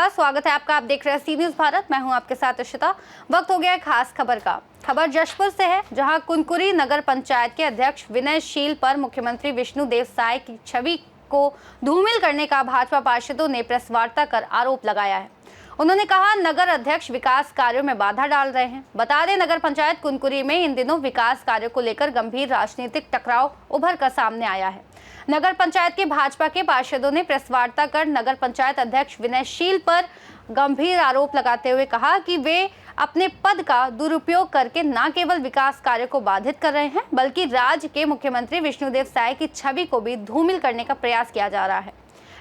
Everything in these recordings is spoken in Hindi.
नमस्कार, स्वागत है आपका। आप देख रहे हैं सी न्यूज भारत। मैं हूं आपके साथ इशिता। वक्त हो गया है खास खबर का। खबर जशपुर से है, जहां कुनकुरी नगर पंचायत के अध्यक्ष विनय शील पर मुख्यमंत्री विष्णुदेव साय की छवि को धूमिल करने का भाजपा पार्षदों ने प्रेस वार्ता कर आरोप लगाया है। उन्होंने कहा, नगर अध्यक्ष विकास कार्यों में बाधा डाल रहे हैं। बता दें, नगर पंचायत कुनकुरी में इन दिनों विकास कार्यों को लेकर गंभीर राजनीतिक टकराव उभर कर सामने आया है। नगर पंचायत के भाजपा के पार्षदों ने प्रेस वार्ता कर नगर पंचायत अध्यक्ष विनय शील पर गंभीर आरोप लगाते हुए कहा कि वे अपने पद का दुरुपयोग करके न केवल विकास कार्य को बाधित कर रहे हैं, बल्कि राज्य के मुख्यमंत्री विष्णुदेव साय की छवि को भी धूमिल करने का प्रयास किया जा रहा है।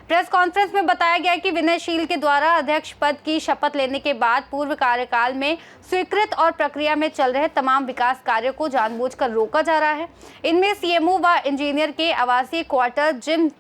प्रेस कॉन्फ्रेंस में बताया गया कि विनय शील के द्वारा अध्यक्ष पद की शपथ लेने के बाद पूर्व कार्यकाल में स्वीकृत और प्रक्रिया में चल रहे तमाम विकास कार्यों को जानबूझकर रोका जा रहा है। इनमें सीएमओ व इंजीनियर के आवासीय क्वार्टर, जिम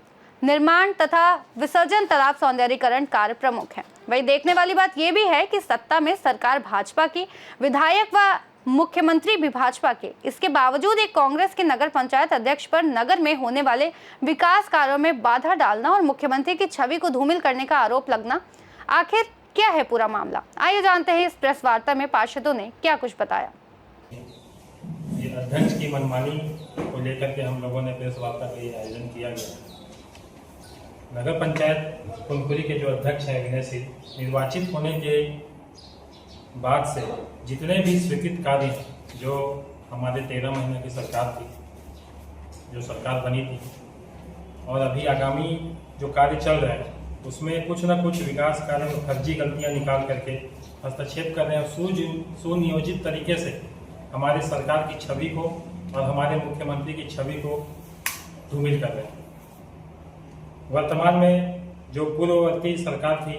निर्माण तथा विसर्जन तालाब सौंदर्यीकरण कार्य प्रमुख हैं। वही देखने वाली बात यह भी है कि सत्ता में सरकार भाजपा की, विधायक व मुख्यमंत्री भी भाजपा के, इसके बावजूद एक कांग्रेस के नगर पंचायत अध्यक्ष पर नगर में होने वाले विकास कार्यों में बाधा डालना और मुख्यमंत्री की छवि को धूमिल करने का आरोप लगना, आखिर क्या है पूरा मामला? आइए जानते हैं इस प्रेस वार्ता में पार्षदों ने क्या कुछ बताया। ये अध्यक्ष की मनमानी को लेकर के हम लोगों ने प्रेस वार्ता का ये आयोजन किया गया। नगर पंचायत कुनकुरी के जो अध्यक्ष हैं विनय शील, निर्वाचित होने के बाद से जितने भी स्वीकृत कार्य जो हमारे 13 महीने की सरकार थी, जो सरकार बनी थी, और अभी आगामी जो कार्य चल रहे हैं उसमें कुछ न कुछ विकास कार्य में फर्जी गलतियां निकाल करके हस्तक्षेप कर रहे हैं। सुनियोजित तरीके से हमारे सरकार की छवि को और हमारे मुख्यमंत्री की छवि को धूमिल कर रहे हैं। वर्तमान में जो पूर्ववर्ती सरकार थी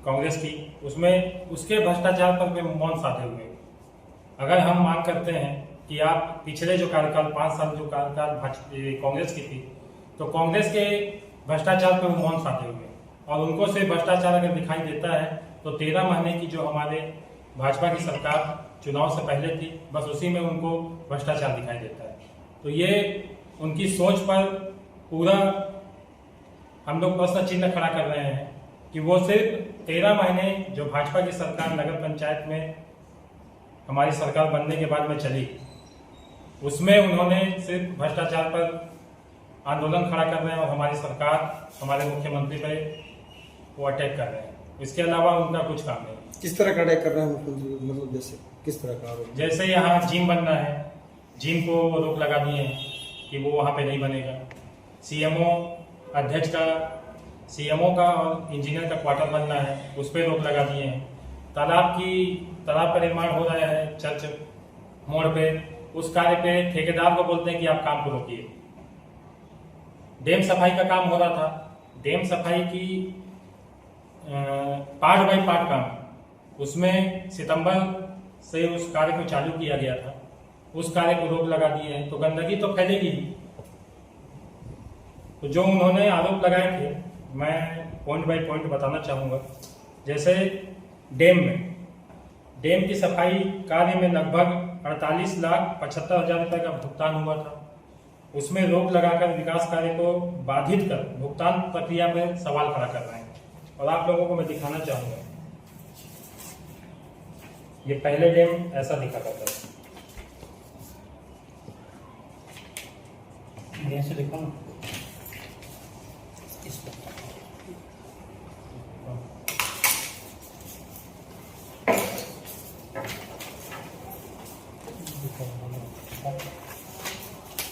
कांग्रेस की, उसमें उसके भ्रष्टाचार पर वे मौन साधे हुए। अगर हम मांग करते हैं कि आप पिछले जो कार्यकाल 5 साल जो कार्यकाल कांग्रेस की थी, तो कांग्रेस के भ्रष्टाचार पर मौन साधे हुए, और उनको से भ्रष्टाचार अगर दिखाई देता है तो 13 महीने की जो हमारे भाजपा की सरकार चुनाव से पहले थी, बस उसी में उनको भ्रष्टाचार दिखाई देता है। तो ये उनकी सोच पर पूरा हम लोग प्रश्न चिन्ह खड़ा कर रहे हैं कि वो सिर्फ 13 महीने जो भाजपा की सरकार नगर पंचायत में हमारी सरकार बनने के बाद में चली, उसमें उन्होंने सिर्फ भ्रष्टाचार पर आंदोलन खड़ा कर रहे हैं और हमारी सरकार, हमारे मुख्यमंत्री पे वो अटैक कर रहे हैं। इसके अलावा उनका कुछ काम नहीं। किस तरह का अटैक कर रहे हैं मुख्यमंत्री? मतलब जैसे किस तरह का? जैसे यहाँ जिम बनना है, जिम को रोक लगा दिए हैं कि वो वहाँ पे नहीं बनेगा। सीएमओ का और इंजीनियर का क्वार्टर बनना है, उस पर रोक लगा दिए हैं। तालाब का निर्माण हो रहा है चर्च मोड़ पे, उस कार्य पे ठेकेदार को बोलते हैं कि आप काम को रोकिए। डैम सफाई का काम हो रहा था, डैम सफाई की पार्ट बाय पार्ट काम, उसमें सितंबर से उस कार्य को चालू किया गया था, उस कार्य को रोक लगा दिए हैं। तो गंदगी तो फैलेगी ही। तो जो उन्होंने आरोप लगाए थे, मैं पॉइंट बाय पॉइंट बताना चाहूँगा। जैसे डैम की सफाई कार्य में लगभग 48,75,000 रुपये का भुगतान हुआ था। उसमें रोक लगाकर विकास कार्य को बाधित कर भुगतान प्रक्रिया में सवाल खड़ा कर रहे हैं। और आप लोगों को मैं दिखाना चाहूँगा, ये पहले डैम ऐसा दिखा करता था। ऐसे देखो ना,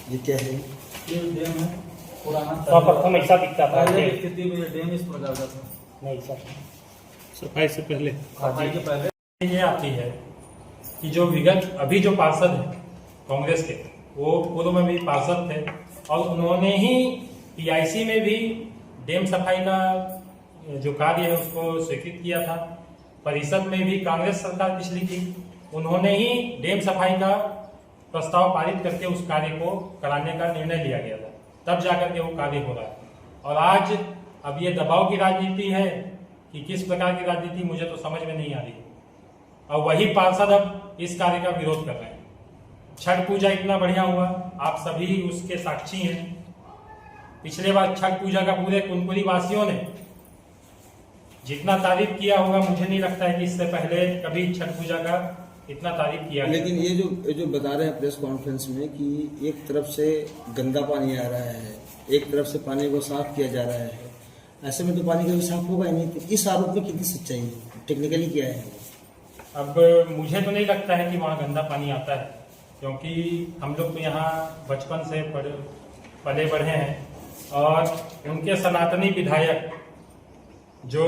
ये क्या है? ये डैम है पुराना। प्रथम ऐसा दिखता था, पहले की स्थिति में ये डैम इस प्रकार का था। नहीं सर, सफाई से पहले सफाई के पहले ये आती है कि जो विगत अभी जो पार्षद हैं कांग्रेस के, वो पूर्व में भी पार्षद थे और उन्होंने ही पीआईसी में भी डैम सफाई का जो कार्य है उसको स्वीकृत किया था। परिषद में भी कांग्रेस सरकार पिछली थी, उन्होंने ही डैम सफाई का प्रस्ताव पारित करके उस कार्य को कराने का निर्णय लिया गया था, तब जाकर के वो कार्य हो रहा है। और आज अब ये दबाव की राजनीति है कि किस प्रकार की राजनीति, मुझे तो समझ में नहीं आ रही। और वही पार्षद अब इस कार्य का विरोध कर रहे हैं। छठ पूजा इतना बढ़िया हुआ, आप सभी उसके साक्षी हैं। पिछले बार छठ पूजा का पूरे कुनकुरी वासियों ने जितना तारीफ किया होगा मुझे नहीं लगता है कि इससे पहले कभी छठ पूजा का इतना तारीफ किया गया। लेकिन ये जो बता रहे हैं प्रेस कॉन्फ्रेंस में कि एक तरफ से गंदा पानी आ रहा है, एक तरफ से पानी को साफ किया जा रहा है, ऐसे में तो पानी कभी साफ होगा ही नहीं। तो इस आरोप में कितनी सच्चाई है, टेक्निकली क्या है? अब मुझे तो नहीं लगता है कि वहाँ गंदा पानी आता है, क्योंकि हम लोग तो यहाँ बचपन से पले बढ़े हैं और उनके सनातनी विधायक जो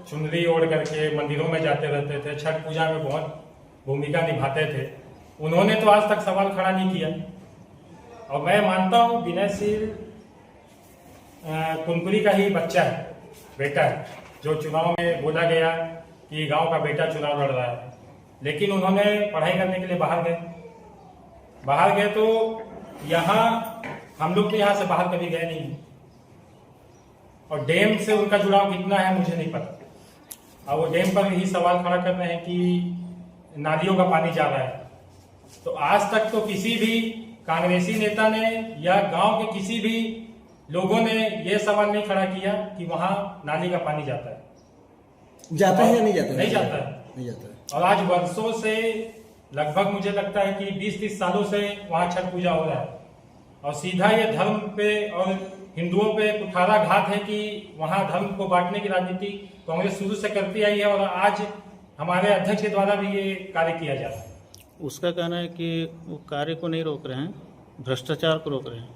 चुनरी ओढ़ करके मंदिरों में जाते रहते थे, छठ पूजा में बहुत भूमिका निभाते थे, उन्होंने तो आज तक सवाल खड़ा नहीं किया। और मैं मानता हूँ विनयशील कुनकुरी का ही बच्चा है, बेटा है, जो चुनाव में बोला गया कि गांव का बेटा चुनाव लड़ रहा है, लेकिन उन्होंने पढ़ाई करने के लिए बाहर गए तो यहाँ हम लोग तो यहाँ से बाहर कभी गए नहीं। और डैम से उनका जुड़ाव कितना है मुझे नहीं पता। और वो डैम पर ही सवाल खड़ा कर रहे हैं कि नालियों का पानी जा रहा है। तो आज तक तो किसी भी कांग्रेसी नेता ने या गांव के किसी भी लोगों ने यह सवाल नहीं खड़ा किया कि वहां नाली का पानी जाता है। जाता है या नहीं जाता है? नहीं जाता है। नहीं जाता है। और आज वर्षों से लगभग मुझे लगता है कि 20-30 सालों से वहां छठ पूजा हो रहा है। और सीधा ये धर्म पे और हिंदुओं पे कुठाराघात है कि वहां धर्म को बांटने की राजनीति कांग्रेस शुरू से करती आई है और आज हमारे अध्यक्ष के द्वारा भी ये कार्य किया जा रहा है। उसका कहना है कि वो कार्य को नहीं रोक रहे हैं, भ्रष्टाचार को रोक रहे हैं।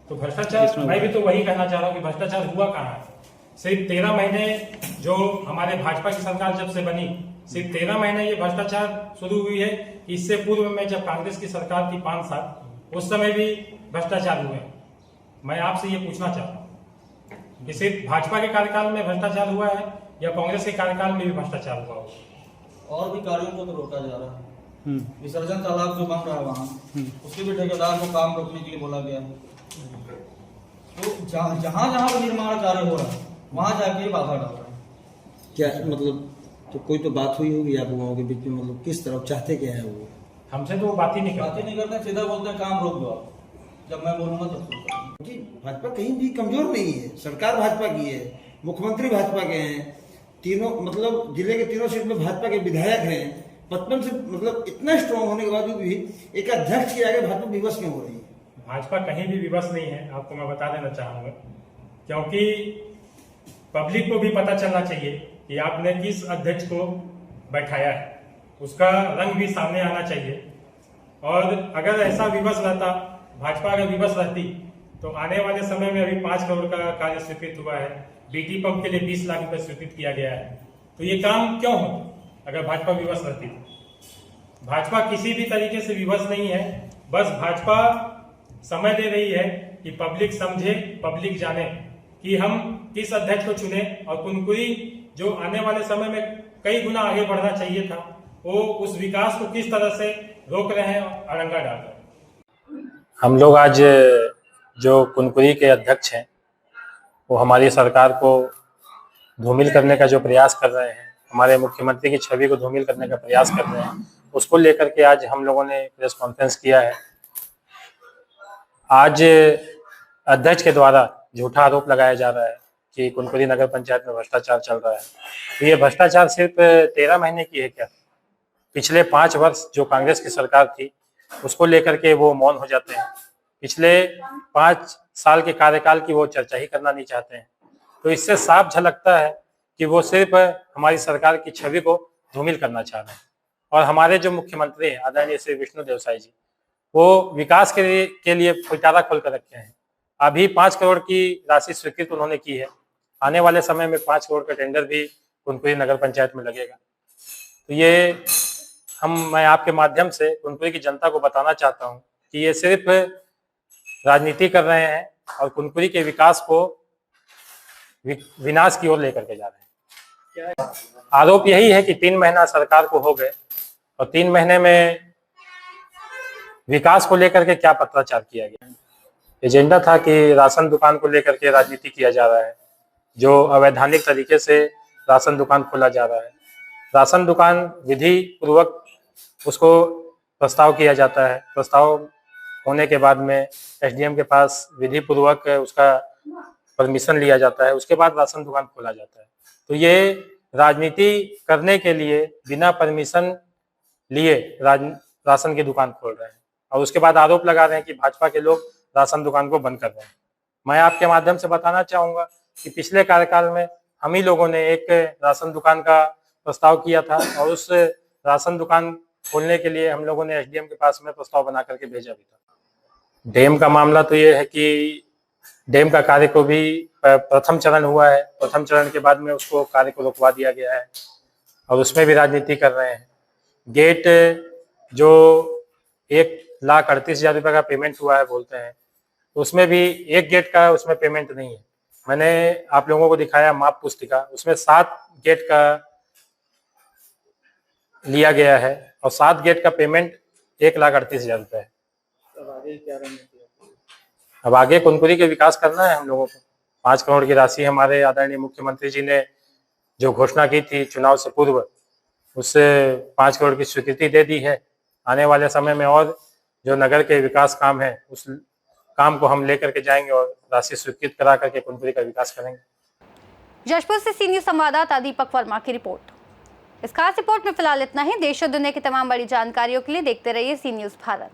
तो भ्रष्टाचार, मैं भी तो वही कहना चाह रहा हूँ कि भ्रष्टाचार हुआ कहाँ है। सिर्फ 13 महीने जो हमारे भाजपा की सरकार जब से बनी, सिर्फ 13 महीने ये भ्रष्टाचार शुरू हुई है। इससे पूर्व में जब कांग्रेस की सरकार थी 5 साल, उस समय भी भ्रष्टाचार हुए। मैं आपसे ये पूछना चाहता हूँ कि सिर्फ भाजपा के कार्यकाल में भ्रष्टाचार हुआ है या कांग्रेस के कार्यकाल में भी भ्रष्टाचार हुआ होगा? और भी कार्यों को तो रोका जा रहा है। विसर्जन तालाब जो बन रहा है वहाँ, उसके भी ठेकेदार को काम रोकने के लिए बोला गया है। तो जहाँ जहाँ भी निर्माण कार्य हो रहा है वहाँ जाके बाधा डाल रहा है। क्या मतलब, तो कोई तो बात हुई होगी आप लोगों के बीच में, मतलब किस तरफ चाहते क्या है वो? हमसे तो बात ही नहीं करते, सीधा बोलते हैं काम रोक दो आप, जब मैं बोलूंगा तब कि भाजपा कहीं भी कमजोर नहीं है। सरकार भाजपा की है, मुख्यमंत्री भाजपा के हैं, तीनों मतलब जिले के तीनों सीट में भाजपा के विधायक हैं। 55 से मतलब इतना स्ट्रांग होने के बावजूद भी एक अध्यक्ष के आगे भाजपा विवश क्यों हो रही है? भाजपा कहीं भी विवश नहीं है, आपको मैं बता देना चाहूंगा। क्योंकि पब्लिक को भी पता चलना चाहिए कि आपने किस अध्यक्ष को बैठाया है, उसका रंग भी सामने आना चाहिए। और अगर ऐसा विवश रहता, भाजपा अगर विवश रहती, तो आने वाले समय में अभी 5 करोड़ का कार्य स्वीकृत हुआ है, बीटी पंप के लिए 20 लाख रुपए स्वीकृत किया गया है। तो ये काम क्यों हो अगर भाजपा विवश रहती? भाजपा किसी भी तरीके से विवश नहीं है, बस भाजपा समय दे रही है कि पब्लिक समझे, पब्लिक जाने कि हम किस अध्यक्ष को चुने। और कुनकुरी जो आने वाले समय में कई गुना आगे बढ़ना चाहिए था, वो उस विकास को किस तरह से रोक रहे हैं, अड़ंगा डाल रहे हैं। हम लोग आज जो कुनकुरी के अध्यक्ष हैं, वो हमारी सरकार को धूमिल करने का जो प्रयास कर रहे हैं, हमारे मुख्यमंत्री की छवि को धूमिल करने का प्रयास कर रहे हैं, उसको लेकर के आज हम लोगों ने प्रेस कॉन्फ्रेंस किया है। आज अध्यक्ष के द्वारा झूठा आरोप लगाया जा रहा है कि कुनकुरी नगर पंचायत में भ्रष्टाचार चल रहा है। तो ये भ्रष्टाचार सिर्फ 13 महीने की है क्या? पिछले 5 वर्ष जो कांग्रेस की सरकार थी, उसको लेकर के वो मौन हो जाते हैं। पिछले 5 साल के कार्यकाल की वो चर्चा ही करना नहीं चाहते हैं। तो इससे साफ झलकता है कि वो सिर्फ हमारी सरकार की छवि को धूमिल करना चाह रहे हैं। और हमारे जो मुख्यमंत्री हैं आदरणीय श्री विष्णु देव साई जी, वो विकास के लिए पिटारा खोल कर रखे हैं। अभी 5 करोड़ की राशि स्वीकृत उन्होंने की है, आने वाले समय में 5 करोड़ का टेंडर भी कुनकुरी नगर पंचायत में लगेगा। तो ये मैं आपके माध्यम से कुनकुरी की जनता को बताना चाहता हूँ कि ये सिर्फ राजनीति कर रहे हैं और कुनकुरी के विकास को विनाश की ओर लेकर के जा रहे हैं। आरोप यही है कि 3 महीना सरकार को हो गए और 3 महीने में विकास को लेकर के क्या पत्राचार किया गया। एजेंडा था कि राशन दुकान को लेकर के राजनीति किया जा रहा है, जो अवैधानिक तरीके से राशन दुकान खोला जा रहा है। राशन दुकान विधि पूर्वक उसको प्रस्ताव किया जाता है, प्रस्ताव होने के बाद में एसडीएम के पास विधि पूर्वक उसका परमिशन लिया जाता है, उसके बाद राशन दुकान खोला जाता है। तो ये राजनीति करने के लिए बिना परमिशन लिए राशन की दुकान खोल रहे हैं और उसके बाद आरोप लगा रहे हैं कि भाजपा के लोग राशन दुकान को बंद कर रहे हैं। मैं आपके माध्यम से बताना चाहूँगा कि पिछले कार्यकाल में हम ही लोगों ने एक राशन दुकान का प्रस्ताव किया था और उस राशन दुकान खोलने के लिए हम लोगों ने एसडीएम के पास में प्रस्ताव बना करके भेजा भी था। डैम का मामला तो ये है कि डैम का कार्य को भी प्रथम चरण हुआ है, प्रथम चरण के बाद में उसको कार्य को रोकवा दिया गया है और उसमें भी राजनीति कर रहे हैं। गेट जो 1,38,000 रुपये का पेमेंट हुआ है बोलते हैं, तो उसमें भी एक गेट का उसमें पेमेंट नहीं है। मैंने आप लोगों को दिखाया माप पुस्तिका, उसमें 7 गेट का लिया गया है और 7 गेट का पेमेंट 1,38,000 रुपये है। अब आगे कुनकुरी के विकास करना है हम लोगों को। 5 करोड़ की राशि हमारे आदरणीय मुख्यमंत्री जी ने जो घोषणा की थी चुनाव से पूर्व, उससे 5 करोड़ की स्वीकृति दे दी है। आने वाले समय में और जो नगर के विकास काम है उस काम को हम लेकर के जाएंगे और राशि स्वीकृत करा करके कुनकुरी का विकास करेंगे। जशपुर से सीनियर संवाददाता दीपक वर्मा की रिपोर्ट। इस खास रिपोर्ट में फिलहाल इतना ही। देश और दुनिया की तमाम बड़ी जानकारियों के लिए देखते रहिए सी न्यूज़ भारत।